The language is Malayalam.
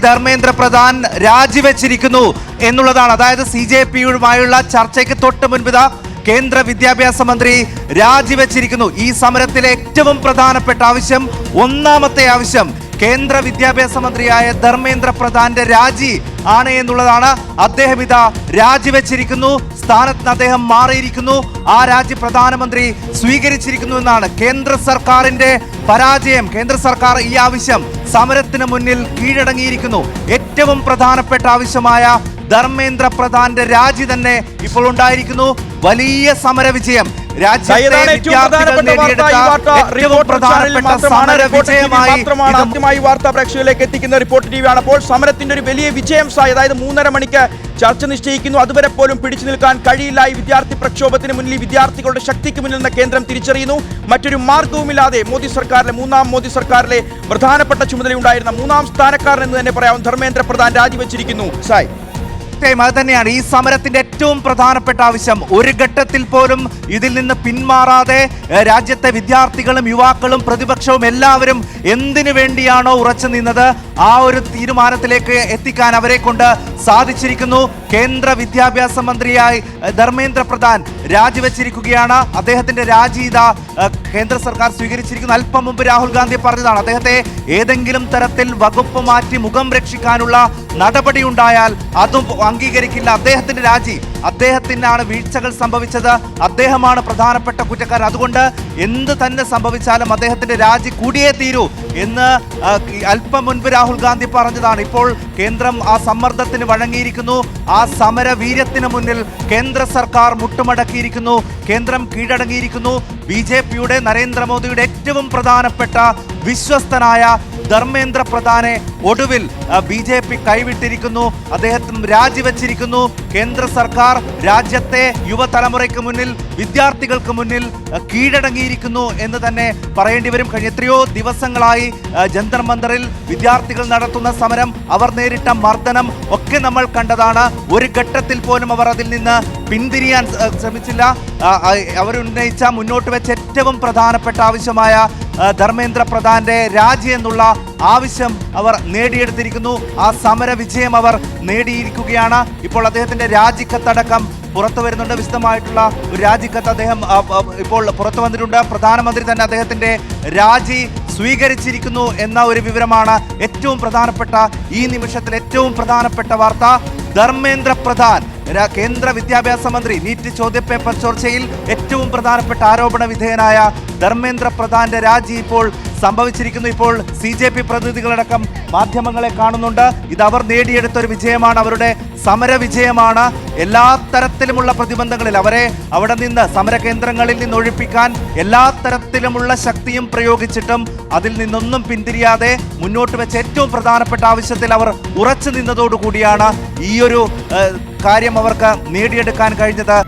ധർമ്മേന്ദ്ര പ്രധാൻ രാജിവെച്ചിരിക്കുന്നു എന്നുള്ളതാണ്. അതായത് CJP-യുമായുള്ള ചർച്ചയ്ക്ക് തൊട്ട് മുൻപ് കേന്ദ്ര വിദ്യാഭ്യാസ മന്ത്രി രാജിവെച്ചിരിക്കുന്നു. ഈ സമരത്തിലെ ഏറ്റവും പ്രധാനപ്പെട്ട ആവശ്യം, ഒന്നാമത്തെ ആവശ്യം, കേന്ദ്ര വിദ്യാഭ്യാസ മന്ത്രിയായ ധർമ്മേന്ദ്ര പ്രധാന്റെ രാജി ആണ് എന്നുള്ളതാണ്. അദ്ദേഹം ഇതാ രാജിവെച്ചിരിക്കുന്നു, സ്ഥാനത്ത് അദ്ദേഹം മാറിയിരിക്കുന്നു. ആ രാജി പ്രധാനമന്ത്രി സ്വീകരിച്ചിരിക്കുന്നു എന്നാണ്. കേന്ദ്ര സർക്കാരിന്റെ പരാജയം, കേന്ദ്ര സർക്കാർ ഈ ആവശ്യം സമരത്തിന് മുന്നിൽ കീഴടങ്ങിയിരിക്കുന്നു. ഏറ്റവും പ്രധാനപ്പെട്ട ആവശ്യമായ ധർമ്മേന്ദ്ര പ്രധാന്റെ രാജി തന്നെ ഇപ്പോൾ ഉണ്ടായിരിക്കുന്നു. വലിയ സമര വിജയം, ആദ്യമായി വാർത്താ പ്രേക്ഷകരിലേക്ക് എത്തിക്കുന്ന റിപ്പോർട്ട് ടിവിയാണ്. അപ്പോൾ സമരത്തിന്റെ ഒരു വലിയ വിജയം, അതായത് 3:30 മണിക്ക് ചർച്ച നിശ്ചയിക്കുന്നു. അതുവരെ പോലും പിടിച്ചു നിൽക്കാൻ കഴിയില്ല ഈ വിദ്യാർത്ഥി പ്രക്ഷോഭത്തിന് മുന്നിൽ, വിദ്യാർത്ഥികളുടെ ശക്തിക്ക് മുന്നിൽ നിന്ന് കേന്ദ്രം തിരിച്ചറിയുന്നു. മറ്റൊരു മാർഗവുമില്ലാതെ മോദി സർക്കാരിലെ, മൂന്നാം മോദി സർക്കാരിലെ പ്രധാനപ്പെട്ട ചുമതലയുണ്ടായിരുന്ന 3ാം സ്ഥാനക്കാരൻ എന്ന് തന്നെ പറയാം, ധർമ്മേന്ദ്ര പ്രധാൻ രാജിവെച്ചിരിക്കുന്നു. സായ്, അത് തന്നെയാണ് ഈ സമരത്തിന്റെ ഏറ്റവും പ്രധാനപ്പെട്ട ആവശ്യം. ഒരു ഘട്ടത്തിൽ പോലും ഇതിൽ നിന്ന് പിന്മാറാതെ രാജ്യത്തെ വിദ്യാർത്ഥികളും യുവാക്കളും പ്രതിപക്ഷവും എല്ലാവരും എന്തിനു വേണ്ടിയാണോ ഉറച്ചു നിന്നത് ആ ഒരു തീരുമാനത്തിലേക്ക് എത്തിക്കാൻ അവരെ കൊണ്ട് സാധിച്ചിരിക്കുന്നു. കേന്ദ്ര വിദ്യാഭ്യാസ മന്ത്രിയായി ധർമ്മേന്ദ്ര പ്രധാൻ രാജിവെച്ചിരിക്കുകയാണ്. അദ്ദേഹത്തിന്റെ രാജി കേന്ദ്ര സർക്കാർ സ്വീകരിച്ചിരിക്കുന്നു. അല്പം മുമ്പ് രാഹുൽ ഗാന്ധി പറഞ്ഞതാണ്, അദ്ദേഹത്തെ ഏതെങ്കിലും തരത്തിൽ വകുപ്പ് മാറ്റി മുഖം രക്ഷിക്കാനുള്ള നടപടി ഉണ്ടായാൽ അതും അംഗീകരിക്കില്ല. അദ്ദേഹത്തിന്റെ രാജി, അദ്ദേഹത്തിനാണ് വീഴ്ചകൾ സംഭവിച്ചത്, അദ്ദേഹമാണ് പ്രധാനപ്പെട്ട കുറ്റക്കാരൻ. അതുകൊണ്ട് എന്ത് തന്നെ സംഭവിച്ചാലും അദ്ദേഹത്തിന്റെ രാജി കൂടിയേ തീരൂ എന്ന് അല്പം മുൻപ് രാഹുൽ ഗാന്ധി പറഞ്ഞതാണ്. ഇപ്പോൾ കേന്ദ്രം ആ സമ്മർദ്ദത്തിന് വഴങ്ങിയിരിക്കുന്നു. ആ സമര വീര്യത്തിന് മുന്നിൽ കേന്ദ്ര സർക്കാർ മുട്ടുമടക്കിയിരിക്കുന്നു, കേന്ദ്രം കീഴടങ്ങിയിരിക്കുന്നു. BJP-യുടെ നരേന്ദ്രമോദിയുടെ ഏറ്റവും പ്രധാനപ്പെട്ട വിശ്വസ്തനായ ധർമ്മേന്ദ്ര പ്രധാനെ ഒടുവിൽ BJP കൈവിട്ടിരിക്കുന്നു. അദ്ദേഹം രാജിവെച്ചിരിക്കുന്നു. കേന്ദ്ര സർക്കാർ രാജ്യത്തെ യുവതലമുറയ്ക്ക് മുന്നിൽ, വിദ്യാർത്ഥികൾക്ക് മുന്നിൽ കീഴടങ്ങിയിരിക്കുന്നു എന്ന് തന്നെ പറയേണ്ടി വരും. കഴിഞ്ഞ എത്രയോ ദിവസങ്ങളായി ജന്തർ മന്ദറിൽ വിദ്യാർത്ഥികൾ നടത്തുന്ന സമരം, അവർ നേരിട്ട മർദ്ദനം ഒക്കെ നമ്മൾ കണ്ടതാണ്. ഒരു ഘട്ടത്തിൽ പോലും അവർ അതിൽ നിന്ന് പിന്തിരിയാൻ ശ്രമിച്ചില്ല. അവരുന്നയിച്ച, മുന്നോട്ട് വെച്ച ഏറ്റവും പ്രധാനപ്പെട്ട ആവശ്യമായ ധർമ്മേന്ദ്ര പ്രധാന്റെ രാജി എന്നുള്ള ആവശ്യം അവർ നേടിയെടുത്തിരിക്കുന്നു. ആ സമര വിജയം അവർ നേടിയിരിക്കുകയാണ്. ഇപ്പോൾ അദ്ദേഹത്തിന്റെ രാജിക്കത്തടക്കം പുറത്തു വരുന്നുണ്ട്. വിശദമായിട്ടുള്ള ഒരു രാജിക്കത്ത് അദ്ദേഹം ഇപ്പോൾ പുറത്തു വന്നിട്ടുണ്ട്. പ്രധാനമന്ത്രി തന്നെ അദ്ദേഹത്തിന്റെ രാജി സ്വീകരിച്ചിരിക്കുന്നു എന്ന ഒരു വിവരമാണ് ഏറ്റവും പ്രധാനപ്പെട്ട, ഈ നിമിഷത്തിൽ ഏറ്റവും പ്രധാനപ്പെട്ട വാർത്ത. ധർമ്മേന്ദ്ര പ്രധാൻ, കേന്ദ്ര വിദ്യാഭ്യാസ മന്ത്രി, നീറ്റ് ചോദ്യപേപ്പർ ചോർച്ചയിൽ ഏറ്റവും പ്രധാനപ്പെട്ട ആരോപണ വിധേയനായ ധർമ്മേന്ദ്ര പ്രധാന്റെ രാജി ഇപ്പോൾ സംഭവിച്ചിരിക്കുന്നു. ഇപ്പോൾ CJP പ്രതിനിധികളടക്കം മാധ്യമങ്ങളെ കാണുന്നുണ്ട്. ഇത് അവർ നേടിയെടുത്ത ഒരു വിജയമാണ്, അവരുടെ സമര വിജയമാണ്. എല്ലാ തരത്തിലുമുള്ള പ്രതിബന്ധങ്ങളിൽ അവരെ അവിടെ നിന്ന്, സമര കേന്ദ്രങ്ങളിൽ നിന്ന് ഒഴിപ്പിക്കാൻ എല്ലാ തരത്തിലുമുള്ള ശക്തിയും പ്രയോഗിച്ചിട്ടും അതിൽ നിന്നൊന്നും പിന്തിരിയാതെ മുന്നോട്ട് വെച്ച ഏറ്റവും പ്രധാനപ്പെട്ട ആവശ്യത്തിൽ അവർ ഉറച്ചു നിന്നതോടുകൂടിയാണ് ഈ ഒരു കാര്യം അവർക്ക് നേടിയെടുക്കാൻ കഴിഞ്ഞത്.